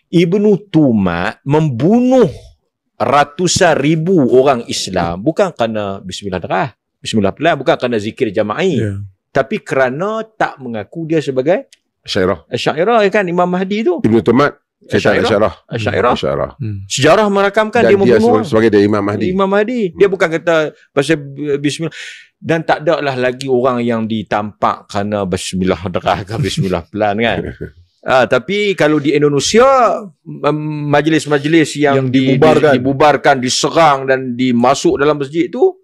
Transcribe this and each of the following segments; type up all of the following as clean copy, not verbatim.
Ibnu Tumat membunuh ratusan ribu orang Islam bukan kerana bismillah darah, bismillah pelan, bukan kerana zikir jama'i, tapi kerana tak mengaku dia sebagai Asy'ariyah kan, Imam Mahdi tu. Ibnu Tumat Asy'ariyah. Sejarah merakamkan dan dia membunuh sebagai dia Imam Mahdi. Imam Mahdi. Dia bukan kata pasal bismillah. Dan tak ada lah lagi orang yang ditampak kerana bismillah darah ke bismillah pelan kan. Tapi kalau di Indonesia, majlis-majlis yang dibubarkan, diserang dan dimasuk dalam masjid tu,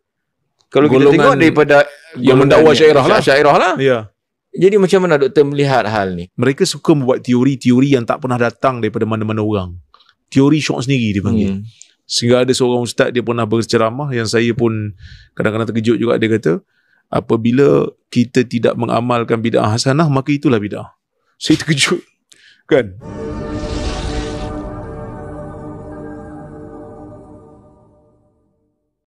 kalau kita tengok daripada yang mendakwa Asy'ariyah lah. Ya. Jadi macam mana doktor melihat hal ni? Mereka suka membuat teori-teori yang tak pernah datang daripada mana-mana orang. Teori syok sendiri dia panggil. Sehingga ada seorang ustaz, dia pernah berceramah yang saya pun kadang-kadang terkejut juga. Dia kata, apabila kita tidak mengamalkan bid'ah hasanah, maka itulah bid'ah. Saya terkejut kan.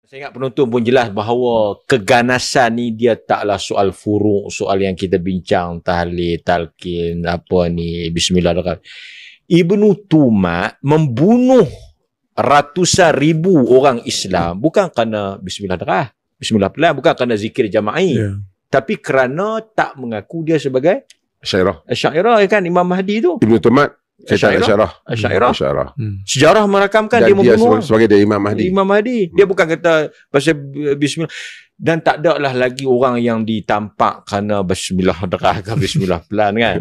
Saya ingat penonton pun jelas bahawa keganasan ni dia taklah soal furuk, soal yang kita bincang tahlil, talqin, apa ni, bismillah. Ibnu Tumat membunuh ratusan ribu orang Islam bukan kerana bismillah darah, bismillah pelan, bukan kerana zikir jama'i, tapi kerana tak mengaku dia sebagai Asy'ariyah kan, Imam Mahdi tu. Ibnu Tumat Asy'ariyah. Sejarah merakamkan dan dia membunuh sebagai dia Imam Mahdi. Imam Mahdi. Dia bukan kata pasal bismillah. Dan tak ada lah lagi orang yang ditampak kerana bismillah darah ke bismillah pelan kan.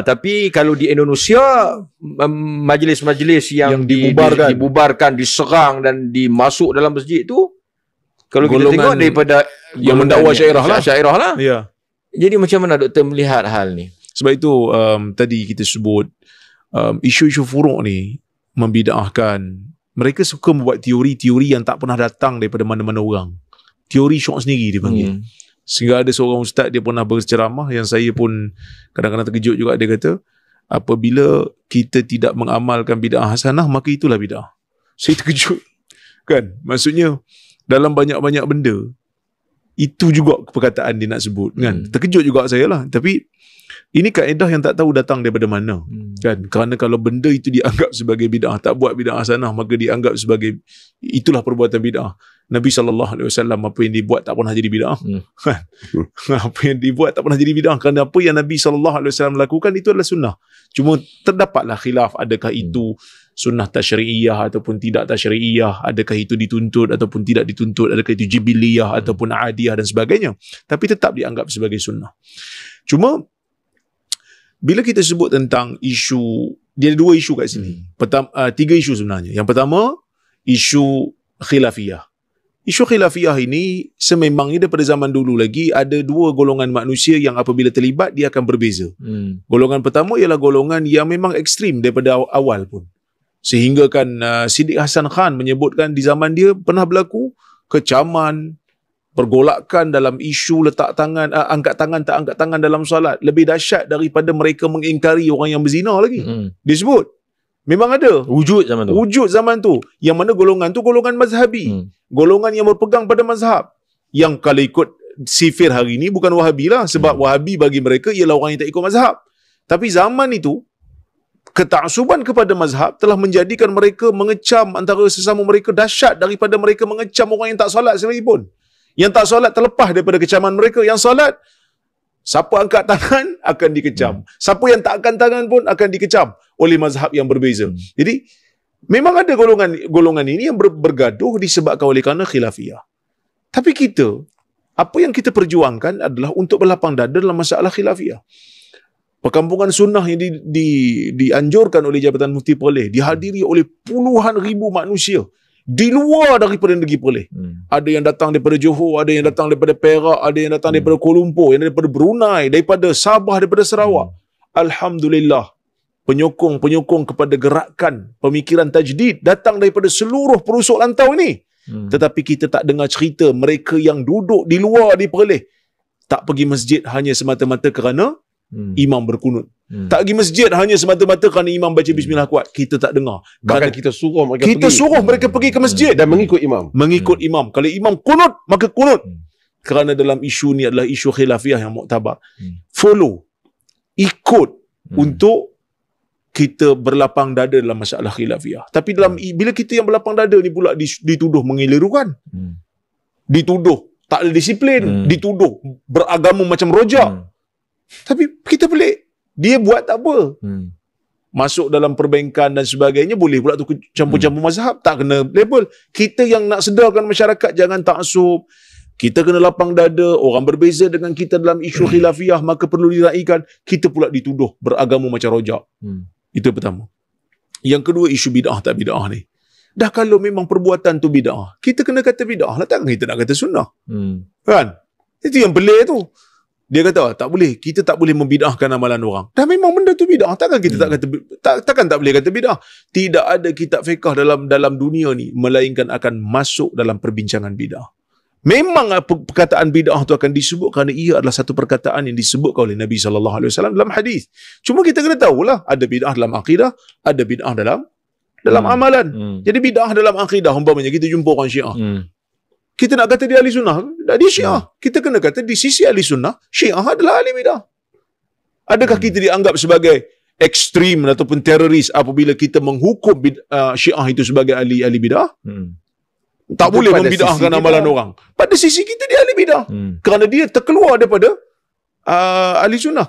Tapi kalau di Indonesia, majlis-majlis yang dibubarkan, diserang dan dimasuk dalam masjid tu, kalau kita tengok daripada yang mendakwa Asy'ariyah lah. Ya. Jadi macam mana doktor melihat hal ni? Sebab itu tadi kita sebut isu-isu furuk ni membid'ahkan. Mereka suka membuat teori-teori yang tak pernah datang daripada mana-mana orang. Teori syok sendiri dia panggil. Sehingga ada seorang ustaz, dia pernah berceramah yang saya pun kadang-kadang terkejut juga. Dia kata, apabila kita tidak mengamalkan bid'ah hasanah, maka itulah bid'ah. Saya terkejut kan. Maksudnya dalam banyak-banyak benda, itu juga perkataan dia nak sebut kan. Terkejut juga saya lah. Tapi ini kaedah yang tak tahu datang daripada mana kan. Kerana kalau benda itu dianggap sebagai bid'ah, tak buat bid'ah hasanah, maka dianggap sebagai itulah perbuatan bid'ah. Nabi SAW, apa yang dibuat tak pernah jadi bid'ah kan? Apa yang dibuat tak pernah jadi bid'ah, kerana apa yang Nabi SAW lakukan itu adalah sunnah. Cuma terdapatlah khilaf, adakah itu sunnah tasyri'iyah ataupun tidak tasyri'iyah, adakah itu dituntut ataupun tidak dituntut, adakah itu jibiliyah ataupun adiyah dan sebagainya. Tapi tetap dianggap sebagai sunnah. Cuma bila kita sebut tentang isu, dia ada dua isu kat sini. Tiga isu sebenarnya. Yang pertama, isu khilafiyah. Isu khilafiyah ini sememangnya daripada zaman dulu lagi ada dua golongan manusia yang apabila terlibat dia akan berbeza. Golongan pertama ialah golongan yang memang ekstrim daripada awal pun. Sehingga kan Siddiq Hasan Khan menyebutkan di zaman dia pernah berlaku kecaman, pergolakan dalam isu letak tangan, angkat tangan tak angkat tangan dalam solat. Lebih dahsyat daripada mereka mengingkari orang yang berzina lagi. Disebut. Memang ada. Wujud zaman tu. Yang mana golongan tu golongan mazhabi. Golongan yang berpegang pada mazhab. Yang kalau ikut sifir hari ni bukan Wahabi lah. Sebab Wahabi bagi mereka ialah orang yang tak ikut mazhab. Tapi zaman itu, ketaksuban kepada mazhab telah menjadikan mereka mengecam antara sesama mereka dahsyat daripada mereka mengecam orang yang tak solat sekalipun. Yang tak solat terlepas daripada kecaman mereka. Yang solat, siapa angkat tangan akan dikecam. Siapa yang tak angkat tangan pun akan dikecam oleh mazhab yang berbeza. Jadi memang ada golongan ini yang bergaduh disebabkan oleh kerana khilafiyah. Tapi kita, apa yang kita perjuangkan adalah untuk berlapang dada dalam masalah khilafiyah. Perkampungan sunnah yang dianjurkan oleh Jabatan Mufti Perlis dihadiri oleh puluhan ribu manusia di luar daripada negeri Perlis. Ada yang datang daripada Johor, ada yang datang daripada Perak, ada yang datang daripada Kuala Lumpur, yang daripada Brunei, daripada Sabah, daripada Sarawak. Alhamdulillah, penyokong-penyokong kepada gerakan pemikiran tajdid datang daripada seluruh perusuk lantau ini. Tetapi kita tak dengar cerita mereka yang duduk di luar di Perlis tak pergi masjid hanya semata-mata kerana imam berkunut. Tak pergi masjid hanya semata-mata kerana imam baca bismillah kuat. Kita tak dengar. Bahkan kita suruh mereka pergi ke masjid dan mengikut imam. Imam. Kalau imam kunut, maka kunut. Kerana dalam isu ni adalah isu khilafiyah yang muktabar. Follow, ikut untuk kita berlapang dada dalam masalah khilafiyah. Tapi bila kita yang berlapang dada ni pula dituduh mengelirukan. Dituduh tak ada disiplin, dituduh beragama macam rojak. Tapi kita pelik. Dia buat tak apa. Masuk dalam perbankan dan sebagainya, boleh pula tu campur-campur mazhab, tak kena label. Kita yang nak sedarkan masyarakat jangan taksub. Kita kena lapang dada. Orang berbeza dengan kita dalam isu khilafiyah, maka perlu diraikan. Kita pula dituduh beragama macam rojak. Itu pertama. Yang kedua, isu bid'ah tak bid'ah ni. Dah kalau memang perbuatan tu bid'ah, kita kena kata bid'ah lah, takkan kita nak kata sunnah. Kan? Itu yang pelik tu. Dia kata, tak boleh. Kita tak boleh membid'ahkan amalan orang. Dah memang benda tu bid'ah. Takkan kita takkan tak boleh kata bid'ah. Tidak ada kitab fiqh dalam dunia ni melainkan akan masuk dalam perbincangan bid'ah. Memang perkataan bid'ah tu akan disebut kerana ia adalah satu perkataan yang disebutkan oleh Nabi SAW dalam hadis. Cuma kita kena tahulah, ada bid'ah dalam akidah, ada bid'ah dalam amalan. Jadi bid'ah dalam akidah, umpamanya kita jumpa orang Syiah. Kita nak kata dia ahli sunnah, dia Syiah. Kita kena kata di sisi ahli sunnah, Syiah adalah ahli bid'ah. Adakah kita dianggap sebagai ekstrim ataupun teroris apabila kita menghukum Syiah itu sebagai ahli bid'ah? Tak boleh membid'ahkan amalan orang. Pada sisi kita dia ahli bid'ah. Kerana dia terkeluar daripada ahli sunnah.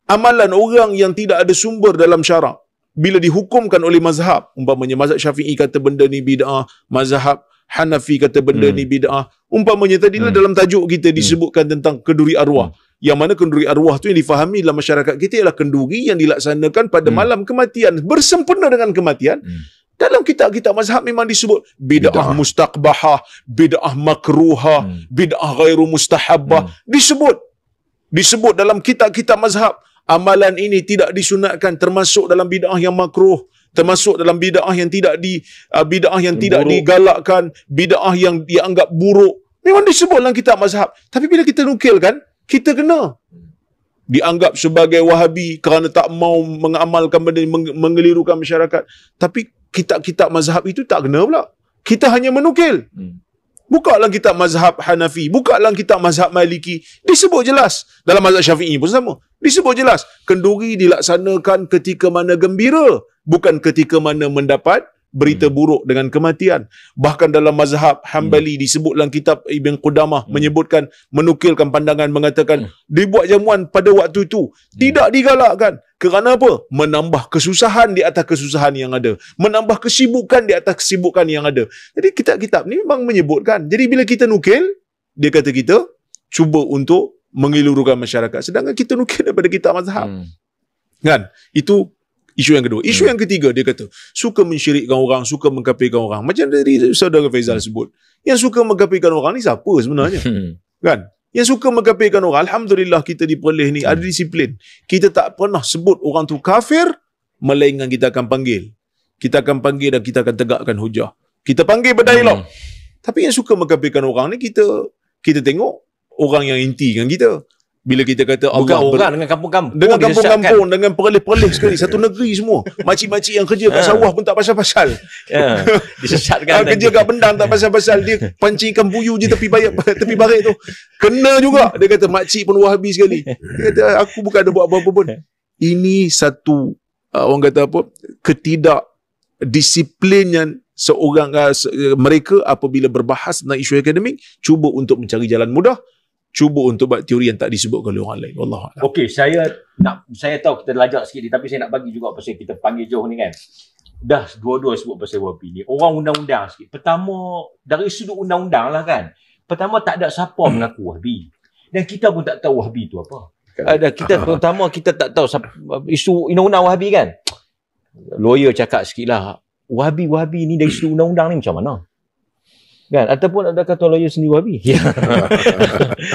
Amalan orang yang tidak ada sumber dalam syarak, bila dihukumkan oleh mazhab, umpamanya mazhab Syafi'i kata benda ni bid'ah, mazhab Hanafi kata benda ni bid'ah. Umpamanya tadilah dalam tajuk kita disebutkan tentang kenduri arwah. Yang mana kenduri arwah tu yang difahami dalam masyarakat kita ialah kenduri yang dilaksanakan pada malam kematian, bersempena dengan kematian. Dalam kitab-kitab mazhab memang disebut bid'ah mustaqbahah, bid'ah makruhah, bid'ah ghairu mustahabbah. Disebut dalam kitab-kitab mazhab. Amalan ini tidak disunatkan, termasuk dalam bid'ah yang makruh, termasuk dalam bid'ah yang tidak digalakkan, bid'ah yang dianggap buruk. Memang disebut dalam kitab mazhab. Tapi bila kita nukilkan, kita kena dianggap sebagai Wahabi kerana tak mau mengamalkan benda mengelirukan masyarakat. Tapi kitab-kitab mazhab itu tak kena pula. Kita hanya menukil. Buka dalam kitab mazhab Hanafi, buka dalam kitab mazhab Maliki, disebut jelas. Dalam mazhab Syafi'i pun sama. Disebut jelas. Kenduri dilaksanakan ketika mana gembira, bukan ketika mana mendapat berita buruk dengan kematian. Bahkan dalam mazhab Hambali disebut dalam kitab Ibn Qudamah menyebutkan, menukilkan pandangan mengatakan dibuat jamuan pada waktu itu tidak digalakkan. Kerana apa? Menambah kesusahan di atas kesusahan yang ada, menambah kesibukan di atas kesibukan yang ada. Jadi kitab-kitab ni memang menyebutkan. Jadi bila kita nukil, dia kata kita cuba untuk mengelurukan masyarakat, sedangkan kita nukil daripada kitab mazhab. Kan? Itu isu yang kedua. Isu yang ketiga, dia kata suka mensyirikkan orang, suka mengkafirkan orang. Macam dari saudara Faizal sebut, yang suka mengkafirkan orang ni siapa sebenarnya? Kan? Yang suka mengkafirkan orang, alhamdulillah kita di Perlis ni ada disiplin. Kita tak pernah sebut orang tu kafir, melainkan kita akan panggil. Kita akan panggil dan kita akan tegakkan hujah. Kita panggil berdialog. Tapi yang suka mengkafirkan orang ni, kita tengok orang yang inti dengan kita. Bila kita kata Allah bukan orang dengan kampung-kampung, dengan kampung-kampung, dengan perlis-perlis sekali, satu negeri semua. Makcik-makcik yang kerja kat sawah pun tak pasal-pasal. Disesatkan. Kerja kat bendang tak pasal-pasal. Dia pancing ikan buyu je tepi barik tu. Kena juga. Dia kata makcik pun Wahabi sekali. Dia kata aku bukan ada buat apa-apa pun. Ini satu orang kata apa, ketidakdisiplinnya seorang mereka apabila berbahas tentang isu akademik, cuba untuk mencari jalan mudah, cuba untuk buat teori yang tak disebutkan oleh orang lain. Wallahualam. Okey, saya tahu kita lajak sikit ni, tapi saya nak bagi juga pasal kita panggil jauh ni kan. Dah dua-dua sebut pasal Wahabi ni. Orang undang-undang sikit. Pertama, dari sudut undang-undang lah kan. Pertama, tak ada siapa mengaku Wahabi. Dan kita pun tak tahu Wahabi tu apa. Kita tak tahu isu undang-undang Wahabi kan. Lawyer cakap sikit lah, Wahabi ni dari sudut undang-undang ni macam mana? Kan? Ataupun ada kata lawyer sendiri Wahabi.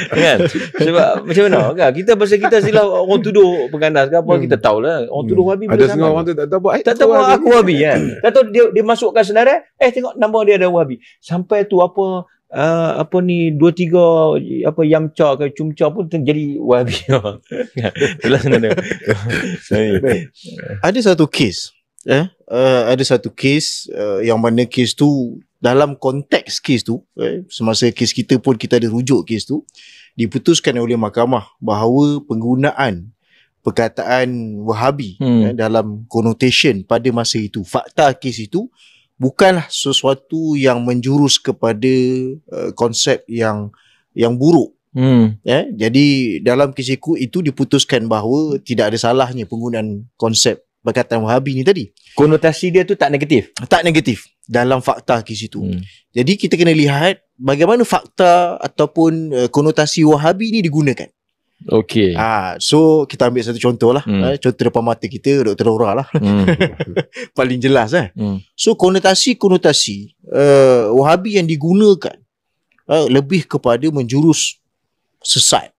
Kan? Sebab macam mana? Kan? Kita pasal kita sila orang tuduh pengganas ke apa, kita tahulah. Orang tuduh Wahabi ada setengah orang tu tak tahu aku Wahabi kan. Tak tahu dia masukkan senarai, tengok nama dia ada Wahabi. Sampai tu apa ni 2-3 apa Yamcha ke Cumcha pun jadi Wahabi. Itulah sebenarnya. Ada satu kes yang mana kes tu, dalam konteks kes tu, semasa kes kita pun kita ada rujuk kes tu, diputuskan oleh mahkamah bahawa penggunaan perkataan Wahabi dalam connotation pada masa itu. Fakta kes itu bukanlah sesuatu yang menjurus kepada konsep yang buruk. Jadi dalam kes itu diputuskan bahawa tidak ada salahnya penggunaan konsep perkataan Wahabi ni tadi. Konotasi dia tu tak negatif. Tak negatif dalam fakta kes itu. Jadi kita kena lihat bagaimana fakta ataupun konotasi Wahabi ni digunakan. Okey. So kita ambil satu contoh lah. Contoh depan mata kita, Dr. Aura lah. Paling jelas So konotasi Wahabi yang digunakan lebih kepada menjurus sesat.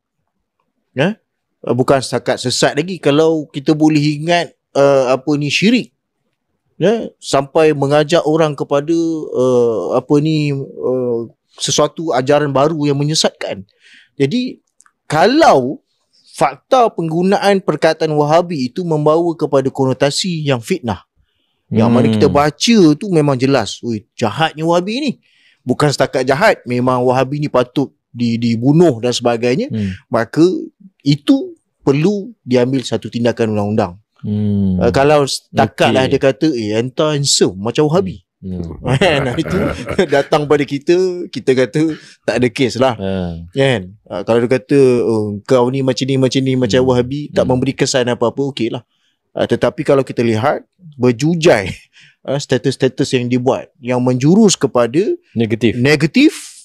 Bukan setakat sesat lagi. Kalau kita boleh ingat syirik. Sampai mengajak orang kepada sesuatu ajaran baru yang menyesatkan. Jadi kalau fakta penggunaan perkataan Wahabi itu membawa kepada konotasi yang fitnah, yang mana kita baca tu memang jelas, jahatnya Wahabi ni. Bukan setakat jahat, memang Wahabi ni patut dibunuh dan sebagainya, maka itu perlu diambil satu tindakan undang-undang. Kalau setakat dia kata enta handsome macam Wahabi, itu datang pada kita kata tak ada kes lah. Kan? Kalau dia kata kau ni macam ni macam Wahabi, tak memberi kesan apa-apa, okey lah. Tetapi kalau kita lihat berjujai status-status yang dibuat yang menjurus kepada negatif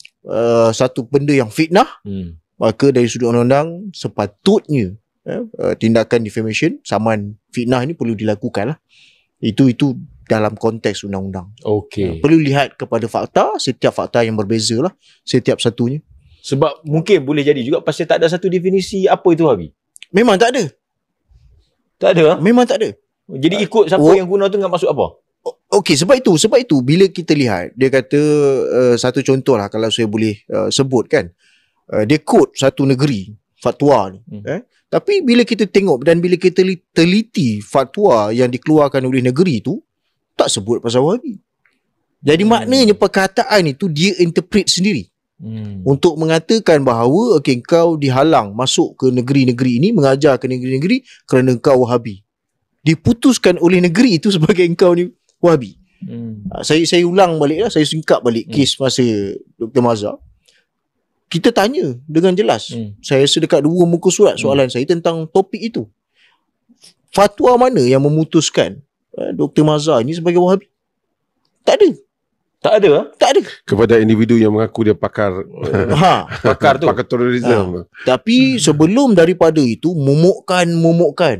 satu benda yang fitnah, maka dari sudut undang-undang sepatutnya tindakan defamation, saman fitnah ni perlu dilakukan lah. Itu dalam konteks undang-undang. Okey. Perlu lihat kepada fakta, setiap fakta yang berbeza lah, setiap satunya. Sebab mungkin boleh jadi juga pasal tak ada satu definisi apa itu Wahabi. Memang tak ada. Tak ada? Memang tak ada. Jadi ikut siapa yang guna tu enggak masuk apa? Okey, sebab itu bila kita lihat, dia kata satu contoh lah kalau saya boleh sebut kan. Dia quote satu negeri fatwa ni. Tapi bila kita tengok dan bila kita teliti fatwa yang dikeluarkan oleh negeri tu, tak sebut pasal Wahabi. Jadi maknanya perkataan itu dia interpret sendiri. Untuk mengatakan bahawa kau dihalang masuk ke negeri-negeri ini, mengajar ke negeri-negeri kerana kau Wahabi. Diputuskan oleh negeri itu sebagai kau ni Wahabi. Saya ulang balik lah, saya singkap balik kes masa Dr. Mazhar. Kita tanya dengan jelas. Saya rasa dekat 2 muka surat soalan saya tentang topik itu. Fatwa mana yang memutuskan Dr. Mazhar ni sebagai Wahabi? Tak ada. Tak ada? Tak ada. Kepada individu yang mengaku dia pakar pakar tu. Pakar terorisme. Tapi sebelum daripada itu momokkan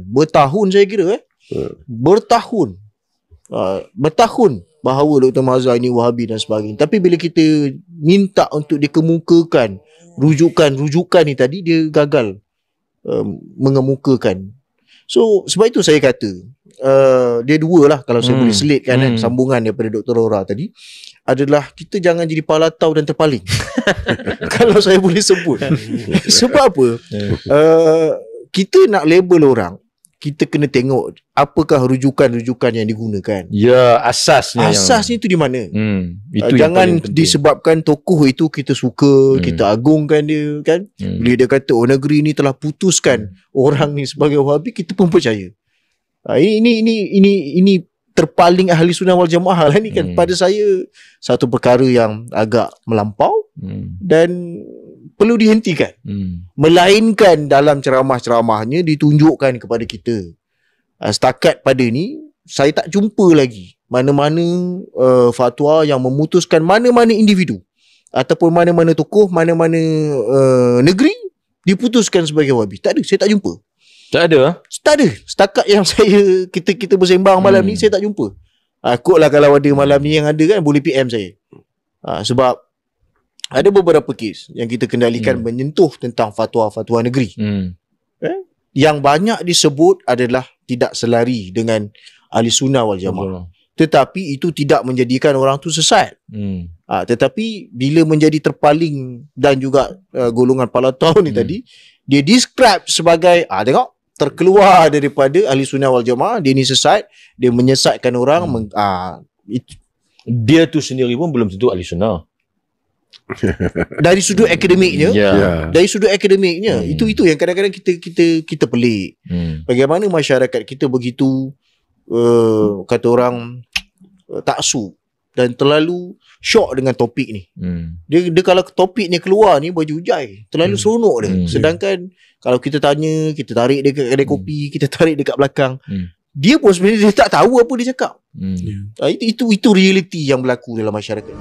bertahun saya kira bertahun bahawa Dr. Mazhar ini Wahabi dan sebagainya. Tapi bila kita minta untuk dikemukakan rujukan ni tadi, dia gagal mengemukakan. So sebab itu saya kata dia dua lah kalau saya boleh selitkan sambungan daripada Dr. Aura tadi, adalah kita jangan jadi palatau dan terpaling. Kalau saya boleh sebut. Sebab apa? Kita nak label orang, kita kena tengok apakah rujukan-rujukan yang digunakan. Ya, asasnya itu di mana? Itu jangan disebabkan tokoh itu kita suka, kita agungkan dia kan. Bila dia kata negeri ni telah putuskan orang ni sebagai Wahabi, kita pun percaya. Ini terpaling ahli sunnah wal jamaah lah ni kan. Pada saya satu perkara yang agak melampau dan perlu dihentikan. Melainkan dalam ceramah-ceramahnya ditunjukkan kepada kita. Setakat pada ni saya tak jumpa lagi mana-mana fatwa yang memutuskan mana-mana individu ataupun mana-mana tokoh, mana-mana negeri diputuskan sebagai Wahabi. Tak ada, saya tak jumpa. Tak ada? Tak ada. Setakat yang kita bersembang malam ni, saya tak jumpa. Kotlah kalau ada malam ni yang ada kan, boleh PM saya. Sebab ada beberapa kes yang kita kendalikan menyentuh tentang fatwa-fatwa negeri. Yang banyak disebut adalah tidak selari dengan ahli sunnah wal jamaah. Tetapi itu tidak menjadikan orang tu sesat. Tetapi bila menjadi terpaling dan juga golongan palatau ni tadi, dia describe sebagai tengok, terkeluar daripada ahli sunnah wal jamaah, dia ni sesat, dia menyesatkan orang. Dia tu sendiri pun belum tentu ahli sunnah. Dari sudut akademiknya, Ya. dari sudut akademiknya, itu yang kadang-kadang kita pelik. Bagaimana masyarakat kita begitu kata orang taksub dan terlalu syok dengan topik ni. Dia kalau topik ni keluar ni baju hujai, terlalu seronok dia. Sedangkan kalau kita tanya, kita tarik dia ke kedai kopi, kita tarik dekat belakang, dia pun sebenarnya dia tak tahu apa dia cakap. Itu realiti yang berlaku dalam masyarakat.